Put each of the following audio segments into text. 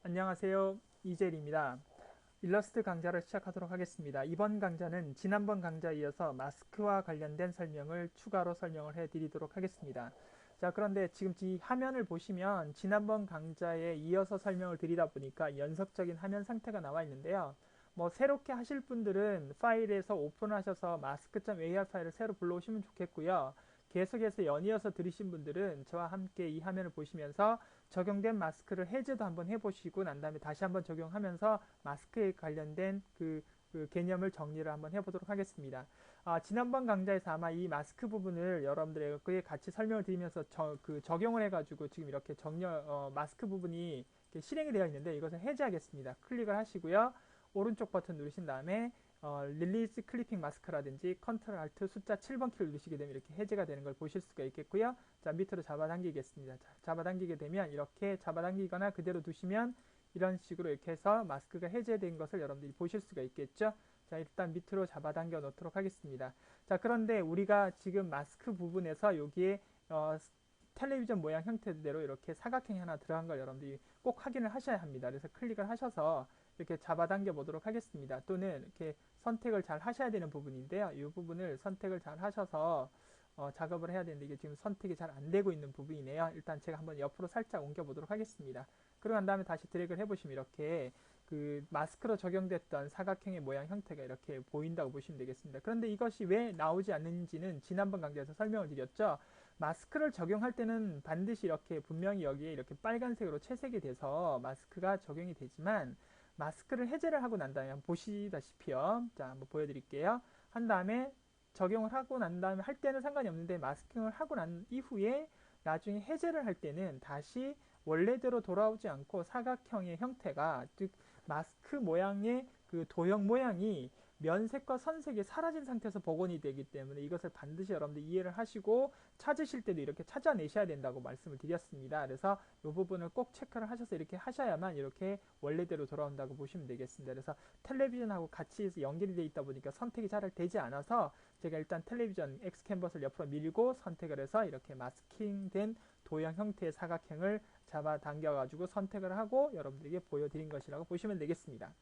안녕하세요. 이젤입니다. 일러스트 강좌를 시작하도록 하겠습니다. 이번 강좌는 지난번 강좌에 이어서 마스크와 관련된 설명을 추가로 설명을 해드리도록 하겠습니다. 자, 그런데 지금 이 화면을 보시면 지난번 강좌에 이어서 설명을 드리다 보니까 연속적인 화면 상태가 나와 있는데요. 뭐 새롭게 하실 분들은 파일에서 오픈하셔서 mask.ar 파일을 새로 불러오시면 좋겠고요. 계속해서 연이어서 들으신 분들은 저와 함께 이 화면을 보시면서 적용된 마스크를 해제도 한번 해보시고 난 다음에 다시 한번 적용하면서 마스크에 관련된 그 개념을 정리를 한번 해보도록 하겠습니다. 지난번 강좌에서 아마 이 마스크 부분을 여러분들에게 같이 설명을 드리면서 적용을 해가지고 지금 이렇게 마스크 부분이 실행이 되어 있는데 이것을 해제하겠습니다. 클릭을 하시고요. 오른쪽 버튼 누르신 다음에 릴리즈 클리핑 마스크라든지 컨트롤 알트 숫자 7번 키를 누르시게 되면 이렇게 해제가 되는 걸 보실 수가 있겠고요. 자, 밑으로 잡아당기겠습니다. 자, 잡아당기게 되면 이렇게 잡아당기거나 그대로 두시면 이런 식으로 이렇게 해서 마스크가 해제된 것을 여러분들이 보실 수가 있겠죠. 자, 일단 밑으로 잡아당겨 놓도록 하겠습니다. 자, 그런데 우리가 지금 마스크 부분에서 여기에 텔레비전 모양 형태대로 이렇게 사각형이 하나 들어간 걸 여러분들이 꼭 확인을 하셔야 합니다. 그래서 클릭을 하셔서 이렇게 잡아당겨 보도록 하겠습니다. 또는 이렇게 선택을 잘 하셔야 되는 부분인데요. 이 부분을 선택을 잘 하셔서 작업을 해야 되는데 이게 지금 선택이 잘 안 되고 있는 부분이네요. 일단 제가 한번 옆으로 살짝 옮겨 보도록 하겠습니다. 그러고 난 다음에 다시 드래그를 해보시면 이렇게 그 마스크로 적용됐던 사각형의 모양 형태가 이렇게 보인다고 보시면 되겠습니다. 그런데 이것이 왜 나오지 않는지는 지난번 강좌에서 설명을 드렸죠. 마스크를 적용할 때는 반드시 이렇게 분명히 여기에 이렇게 빨간색으로 채색이 돼서 마스크가 적용이 되지만 마스크를 해제를 하고 난 다음에 보시다시피요. 자, 한번 보여드릴게요. 한 다음에 적용을 하고 난 다음에 할 때는 상관이 없는데 마스킹을 하고 난 이후에 나중에 해제를 할 때는 다시 원래대로 돌아오지 않고 사각형의 형태가 즉 마스크 모양의 그 도형 모양이 면색과 선색이 사라진 상태에서 복원이 되기 때문에 이것을 반드시 여러분들 이해를 하시고 찾으실 때도 이렇게 찾아내셔야 된다고 말씀을 드렸습니다. 그래서 이 부분을 꼭 체크를 하셔서 이렇게 하셔야만 이렇게 원래대로 돌아온다고 보시면 되겠습니다. 그래서 텔레비전하고 같이 연결이 되어 있다 보니까 선택이 잘 되지 않아서 제가 일단 텔레비전 X 캔버스를 옆으로 밀고 선택을 해서 이렇게 마스킹된 도형 형태의 사각형을 잡아당겨 가지고 선택을 하고 여러분들에게 보여드린 것이라고 보시면 되겠습니다.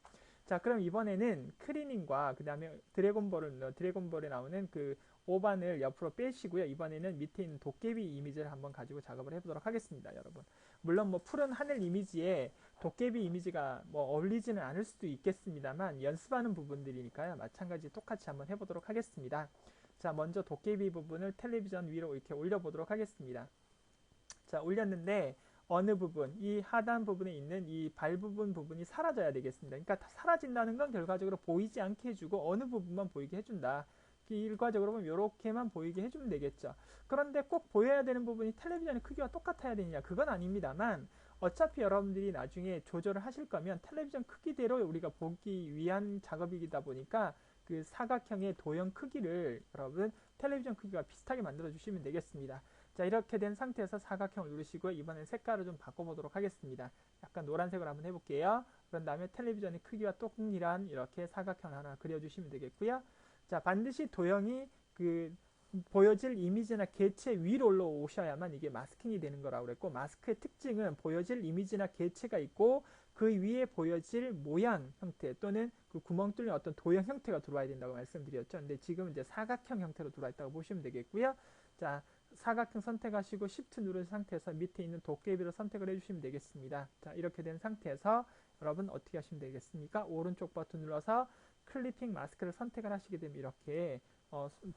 자, 그럼 이번에는 크리닝과 그 다음에 드래곤볼에 나오는 그 오반을 옆으로 빼시고요. 이번에는 밑에 있는 도깨비 이미지를 한번 가지고 작업을 해보도록 하겠습니다, 여러분. 물론 뭐 푸른 하늘 이미지에 도깨비 이미지가 뭐 어울리지는 않을 수도 있겠습니다만 연습하는 부분들이니까요. 마찬가지 똑같이 한번 해보도록 하겠습니다. 자, 먼저 도깨비 부분을 텔레비전 위로 이렇게 올려보도록 하겠습니다. 자, 올렸는데 어느 부분, 이 하단 부분에 있는 이 발 부분이 사라져야 되겠습니다. 그러니까 사라진다는 건 결과적으로 보이지 않게 해주고 어느 부분만 보이게 해준다. 일과적으로 보면 이렇게만 보이게 해주면 되겠죠. 그런데 꼭 보여야 되는 부분이 텔레비전의 크기와 똑같아야 되느냐? 그건 아닙니다만 어차피 여러분들이 나중에 조절을 하실 거면 텔레비전 크기대로 우리가 보기 위한 작업이다 보니까 그 사각형의 도형 크기를 여러분 텔레비전 크기와 비슷하게 만들어 주시면 되겠습니다. 자, 이렇게 된 상태에서 사각형을 누르시고 이번엔 색깔을 좀 바꿔보도록 하겠습니다. 약간 노란색으로 한번 해볼게요. 그런 다음에 텔레비전의 크기와 동일한 이렇게 사각형을 하나 그려주시면 되겠고요. 자, 반드시 도형이 그 보여질 이미지나 개체 위로 올라오셔야만 이게 마스킹이 되는 거라고 그랬고, 마스크의 특징은 보여질 이미지나 개체가 있고 그 위에 보여질 모양 형태 또는 그 구멍 뚫린 어떤 도형 형태가 들어와야 된다고 말씀드렸죠. 근데 지금 이제 사각형 형태로 들어와 있다고 보시면 되겠고요. 자, 사각형 선택하시고 Shift 누른 상태에서 밑에 있는 도깨비를 선택을 해주시면 되겠습니다. 자, 이렇게 된 상태에서 여러분 어떻게 하시면 되겠습니까? 오른쪽 버튼 눌러서 클리핑 마스크를 선택을 하시게 되면 이렇게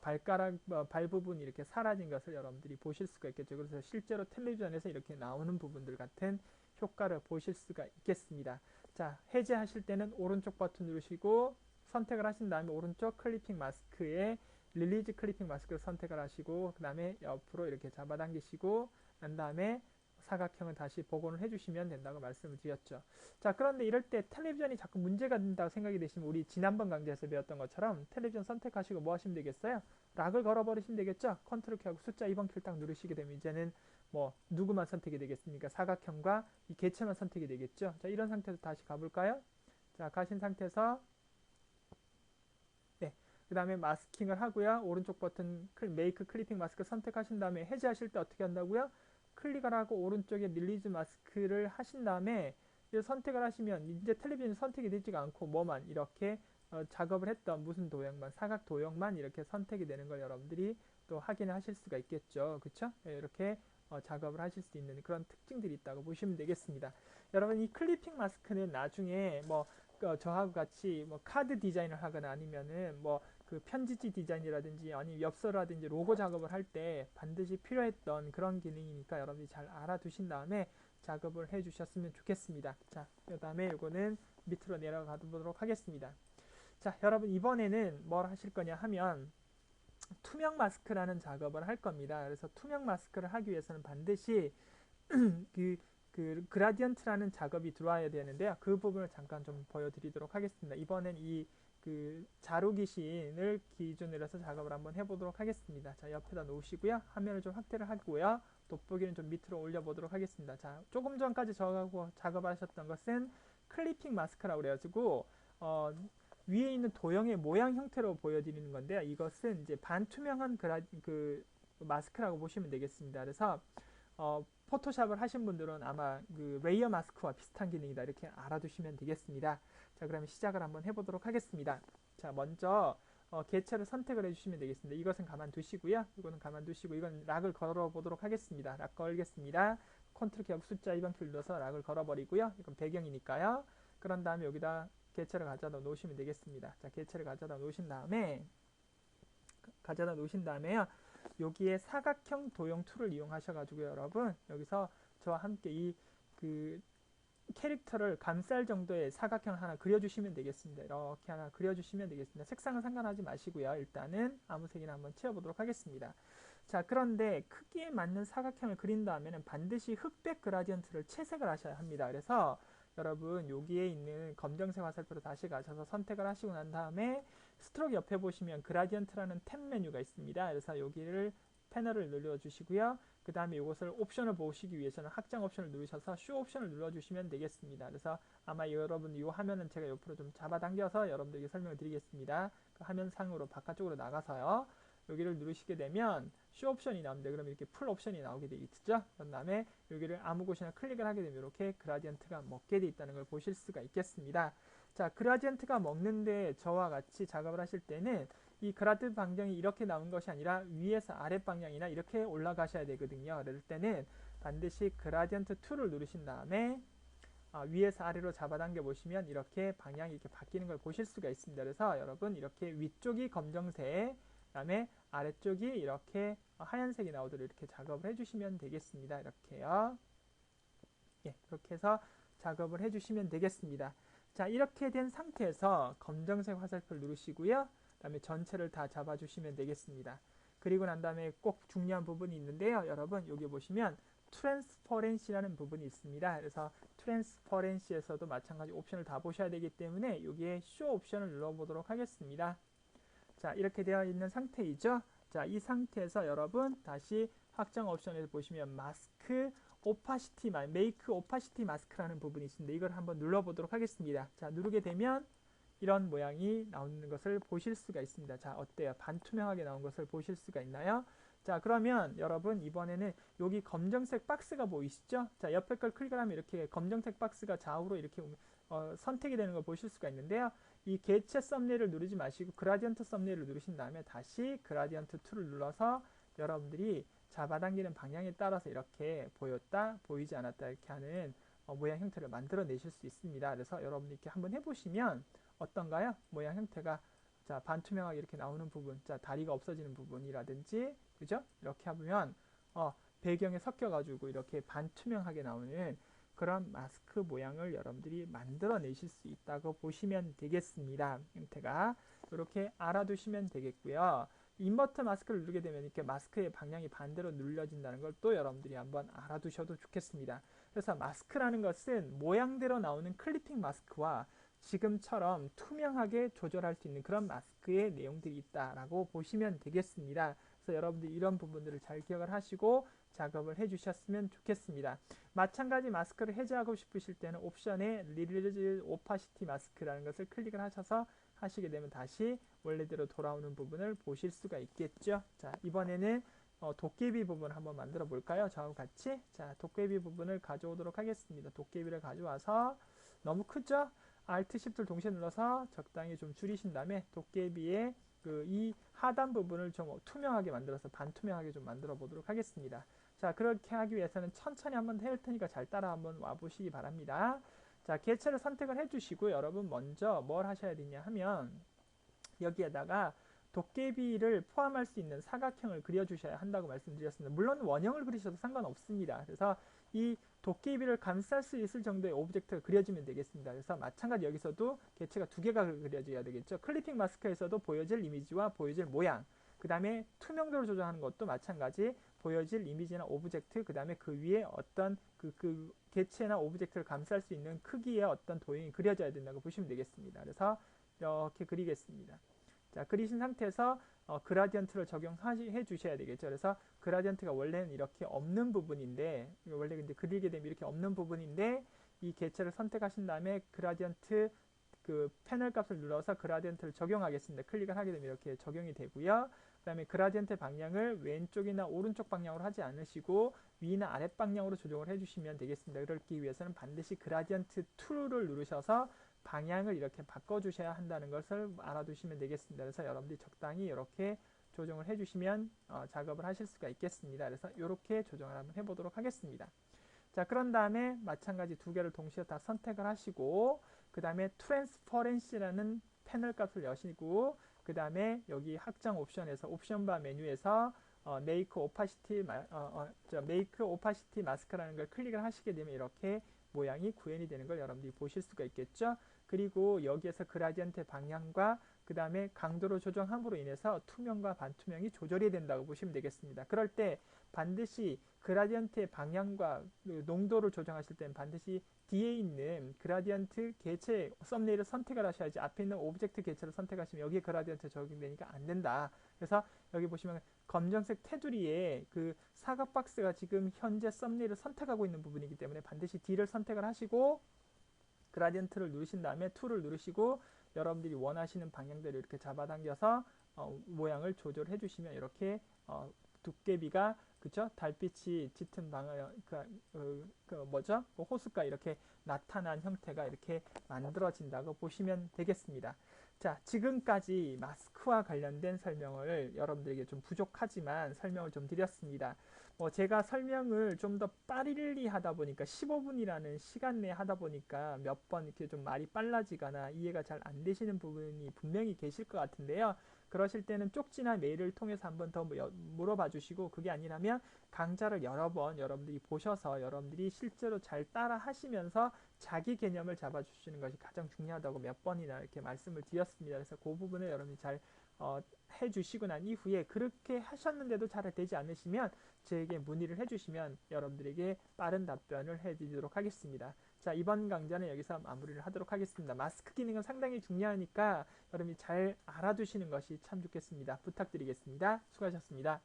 발 부분이 이렇게 사라진 것을 여러분들이 보실 수가 있겠죠. 그래서 실제로 텔레비전에서 이렇게 나오는 부분들 같은 효과를 보실 수가 있겠습니다. 자, 해제하실 때는 오른쪽 버튼 누르시고 선택을 하신 다음에 오른쪽 클리핑 마스크에 릴리즈 클리핑 마스크를 선택을 하시고 그 다음에 옆으로 이렇게 잡아당기시고 난 다음에 사각형을 다시 복원을 해주시면 된다고 말씀을 드렸죠. 자, 그런데 이럴 때 텔레비전이 자꾸 문제가 된다고 생각이 되시면 우리 지난번 강좌에서 배웠던 것처럼 텔레비전 선택하시고 뭐 하시면 되겠어요? 락을 걸어버리시면 되겠죠? 컨트롤 키하고 숫자 2번 키를 딱 누르시게 되면 이제는 뭐 누구만 선택이 되겠습니까? 사각형과 이 개체만 선택이 되겠죠? 자, 이런 상태에서 다시 가볼까요? 자, 가신 상태에서 네, 그 다음에 마스킹을 하고요. 오른쪽 버튼 메이크 클리핑 마스크 선택하신 다음에 해제하실 때 어떻게 한다고요? 클릭을 하고 오른쪽에 릴리즈 마스크를 하신 다음에 이 선택을 하시면 이제 텔레비전 선택이 되지가 않고 뭐만 이렇게 작업을 했던 무슨 도형만 사각 도형만 이렇게 선택이 되는 걸 여러분들이 또 확인하실 수가 있겠죠. 그쵸? 예, 이렇게 작업을 하실 수 있는 그런 특징들이 있다고 보시면 되겠습니다. 여러분 이 클리핑 마스크는 나중에 뭐 저하고 같이 뭐 카드 디자인을 하거나 아니면은 뭐 그 편지지 디자인이라든지 아니면 엽서라든지 로고 작업을 할 때 반드시 필요했던 그런 기능이니까 여러분들이 잘 알아두신 다음에 작업을 해 주셨으면 좋겠습니다. 자, 그 다음에 이거는 밑으로 내려가 보도록 하겠습니다. 자, 여러분 이번에는 뭘 하실 거냐 하면 투명 마스크라는 작업을 할 겁니다. 그래서 투명 마스크를 하기 위해서는 반드시 그, 그 그라디언트라는 작업이 들어와야 되는데요. 그 부분을 잠깐 좀 보여드리도록 하겠습니다. 이번엔 이 그 자루 귀신을 기준으로 해서 작업을 한번 해보도록 하겠습니다. 자, 옆에다 놓으시고요. 화면을 좀 확대를 하고요. 돋보기는 좀 밑으로 올려보도록 하겠습니다. 자, 조금 전까지 저하고 작업하셨던 것은 클리핑 마스크라고 그래가지고 위에 있는 도형의 모양 형태로 보여드리는 건데요. 이것은 이제 반투명한 그 마스크라고 보시면 되겠습니다. 그래서 포토샵을 하신 분들은 아마 그 레이어 마스크와 비슷한 기능이다 이렇게 알아두시면 되겠습니다. 자, 그러면 시작을 한번 해보도록 하겠습니다. 자, 먼저 개체를 선택을 해주시면 되겠습니다. 이것은 가만두시고요. 이거는 가만두시고 이건 락을 걸어보도록 하겠습니다. 락 걸겠습니다. 컨트롤 키하고 숫자 2번 키를 눌러서 락을 걸어버리고요. 이건 배경이니까요. 그런 다음에 여기다 개체를 가져다 놓으시면 되겠습니다. 자, 개체를 가져다 놓으신 다음에요. 여기에 사각형 도형 툴을 이용하셔가지고 여러분 여기서 저와 함께 이 그 캐릭터를 감쌀 정도의 사각형 하나 그려주시면 되겠습니다. 이렇게 하나 그려주시면 되겠습니다. 색상은 상관하지 마시고요. 일단은 아무 색이나 한번 채워보도록 하겠습니다. 자, 그런데 크기에 맞는 사각형을 그린 다음에는 반드시 흑백 그라디언트를 채색을 하셔야 합니다. 그래서 여러분 여기에 있는 검정색 화살표로 다시 가셔서 선택을 하시고 난 다음에 스트로크 옆에 보시면 그라디언트라는 탭 메뉴가 있습니다. 그래서 여기를 패널을 눌러주시고요. 그 다음에 이것을 옵션을 보시기 위해서는 확장 옵션을 누르셔서 쇼 옵션을 눌러주시면 되겠습니다. 그래서 아마 여러분 이 화면은 제가 옆으로 좀 잡아당겨서 여러분들에게 설명을 드리겠습니다. 그 화면 상으로 바깥쪽으로 나가서요. 여기를 누르시게 되면 쇼 옵션이 나옵니다. 그럼 이렇게 풀 옵션이 나오게 되어 있죠. 그런 다음에 여기를 아무 곳이나 클릭을 하게 되면 이렇게 그라디언트가 먹게 되어 있다는 걸 보실 수가 있겠습니다. 자, 그라디언트가 먹는데 저와 같이 작업을 하실 때는 이 그라드 방향이 이렇게 나온 것이 아니라 위에서 아래 방향이나 이렇게 올라가셔야 되거든요. 그럴 때는 반드시 그라디언트 2를 누르신 다음에 위에서 아래로 잡아당겨 보시면 이렇게 방향이 이렇게 바뀌는 걸 보실 수가 있습니다. 그래서 여러분 이렇게 위쪽이 검정색, 그 다음에 아래쪽이 이렇게 하얀색이 나오도록 이렇게 작업을 해주시면 되겠습니다. 이렇게요. 예, 그렇게 해서 작업을 해주시면 되겠습니다. 자, 이렇게 된 상태에서 검정색 화살표를 누르시고요. 그 다음에 전체를 다 잡아주시면 되겠습니다. 그리고 난 다음에 꼭 중요한 부분이 있는데요. 여러분 여기 보시면 트랜스퍼런시라는 부분이 있습니다. 그래서 트랜스퍼런시에서도 마찬가지 옵션을 다 보셔야 되기 때문에 여기에 쇼 옵션을 눌러보도록 하겠습니다. 자, 이렇게 되어 있는 상태이죠. 자, 이 상태에서 여러분 다시 확장 옵션에서 보시면 마스크 오파시티 메이크 오파시티 마스크라는 부분이 있습니다. 이걸 한번 눌러보도록 하겠습니다. 자, 누르게 되면 이런 모양이 나오는 것을 보실 수가 있습니다. 자, 어때요? 반투명하게 나온 것을 보실 수가 있나요? 자, 그러면 여러분 이번에는 여기 검정색 박스가 보이시죠? 자, 옆에 걸 클릭을 하면 이렇게 검정색 박스가 좌우로 이렇게 선택이 되는 걸 보실 수가 있는데요. 이 개체 썸네일을 누르지 마시고 그라디언트 썸네일을 누르신 다음에 다시 그라디언트 2를 눌러서 여러분들이 잡아당기는 방향에 따라서 이렇게 보였다, 보이지 않았다 이렇게 하는 모양 형태를 만들어 내실 수 있습니다. 그래서 여러분이 이렇게 한번 해보시면 어떤가요? 모양 형태가 자, 반투명하게 이렇게 나오는 부분, 자, 다리가 없어지는 부분이라든지, 그죠? 이렇게 하면 배경에 섞여가지고 이렇게 반투명하게 나오는 그런 마스크 모양을 여러분들이 만들어 내실 수 있다고 보시면 되겠습니다. 형태가 이렇게 알아두시면 되겠고요. 인버터 마스크를 누르게 되면 이렇게 마스크의 방향이 반대로 눌려진다는 걸 또 여러분들이 한번 알아두셔도 좋겠습니다. 그래서 마스크라는 것은 모양대로 나오는 클리핑 마스크와 지금처럼 투명하게 조절할 수 있는 그런 마스크의 내용들이 있다라고 보시면 되겠습니다. 그래서 여러분들이 이런 부분들을 잘 기억을 하시고 작업을 해주셨으면 좋겠습니다. 마찬가지 마스크를 해제하고 싶으실 때는 옵션에 리리즈 오파시티 마스크라는 것을 클릭을 하셔서 하시게 되면 다시 원래대로 돌아오는 부분을 보실 수가 있겠죠. 자, 이번에는 도깨비 부분 한번 만들어 볼까요? 저하고 같이. 자, 도깨비 부분을 가져오도록 하겠습니다. 도깨비를 가져와서 너무 크죠? Alt Shift를 동시에 눌러서 적당히 좀 줄이신 다음에 도깨비의 이 하단 부분을 좀 투명하게 만들어서 반투명하게 좀 만들어 보도록 하겠습니다. 자, 그렇게 하기 위해서는 천천히 한번 해올 테니까 잘 따라 한번 와 보시기 바랍니다. 자, 개체를 선택을 해주시고 여러분 먼저 뭘 하셔야 되냐 하면 여기에다가 도깨비를 포함할 수 있는 사각형을 그려주셔야 한다고 말씀드렸습니다. 물론 원형을 그리셔도 상관없습니다. 그래서 이 도깨비를 감쌀 수 있을 정도의 오브젝트가 그려지면 되겠습니다. 그래서 마찬가지 여기서도 개체가 두 개가 그려져야 되겠죠. 클리핑 마스크에서도 보여질 이미지와 보여질 모양, 그 다음에 투명도를 조정하는 것도 마찬가지 보여질 이미지나 오브젝트, 그 다음에 그 위에 어떤 그 개체나 오브젝트를 감쌀 수 있는 크기의 어떤 도형이 그려져야 된다고 보시면 되겠습니다. 그래서 이렇게 그리겠습니다. 자, 그리신 상태에서 그라디언트를 적용해 주셔야 되겠죠. 그래서 그라디언트가 원래는 이렇게 없는 부분인데, 원래 근데 그리게 되면 이렇게 없는 부분인데, 이 개체를 선택하신 다음에 그라디언트 그 패널 값을 눌러서 그라디언트를 적용하겠습니다. 클릭을 하게 되면 이렇게 적용이 되고요. 그 다음에 그라디언트 방향을 왼쪽이나 오른쪽 방향으로 하지 않으시고 위나 아랫 방향으로 조정을 해주시면 되겠습니다. 그렇기 위해서는 반드시 그라디언트 툴을 누르셔서 방향을 이렇게 바꿔주셔야 한다는 것을 알아두시면 되겠습니다. 그래서 여러분들이 적당히 이렇게 조정을 해주시면 작업을 하실 수가 있겠습니다. 그래서 이렇게 조정을 한번 해보도록 하겠습니다. 자, 그런 다음에 마찬가지 두 개를 동시에 다 선택을 하시고 그 다음에 트랜스퍼런시라는 패널 값을 여시고 그 다음에 여기 확장 옵션에서 옵션바 메뉴에서 메이크 오파시티 마스크라는 걸 클릭을 하시게 되면 이렇게 모양이 구현이 되는 걸 여러분들이 보실 수가 있겠죠. 그리고 여기에서 그라디언트 방향과 그 다음에 강도를 조정함으로 인해서 투명과 반투명이 조절이 된다고 보시면 되겠습니다. 그럴 때 반드시 그라디언트의 방향과 농도를 조정하실 때는 반드시 뒤에 있는 그라디언트 개체 썸네일을 선택을 하셔야지 앞에 있는 오브젝트 개체를 선택하시면 여기에 그라디언트 적용되니까 안 된다. 그래서 여기 보시면 검정색 테두리에 그 사각 박스가 지금 현재 썸네일을 선택하고 있는 부분이기 때문에 반드시 D를 선택을 하시고 그라디언트를 누르신 다음에 툴을 누르시고 여러분들이 원하시는 방향대로 이렇게 잡아당겨서 모양을 조절해 주시면 이렇게 도깨비가 그쵸? 달빛이 짙은 방향 그 호수가 이렇게 나타난 형태가 이렇게 만들어진다고 보시면 되겠습니다. 자, 지금까지 마스크와 관련된 설명을 여러분들에게 좀 부족하지만 설명을 좀 드렸습니다. 제가 설명을 좀 더 빠르리 하다 보니까 15분이라는 시간 내에 하다 보니까 몇 번 이렇게 좀 말이 빨라지거나 이해가 잘 안 되시는 부분이 분명히 계실 것 같은데요. 그러실 때는 쪽지나 메일을 통해서 한번 더 물어봐 주시고 그게 아니라면 강좌를 여러 번 여러분들이 보셔서 여러분들이 실제로 잘 따라 하시면서 자기 개념을 잡아 주시는 것이 가장 중요하다고 몇 번이나 이렇게 말씀을 드렸습니다. 그래서 그 부분을 여러분이 잘 해주시고 난 이후에 그렇게 하셨는데도 잘 되지 않으시면 저에게 문의를 해주시면 여러분들에게 빠른 답변을 해드리도록 하겠습니다. 자, 이번 강좌는 여기서 마무리를 하도록 하겠습니다. 마스크 기능은 상당히 중요하니까 여러분이 잘 알아두시는 것이 참 좋겠습니다. 부탁드리겠습니다. 수고하셨습니다.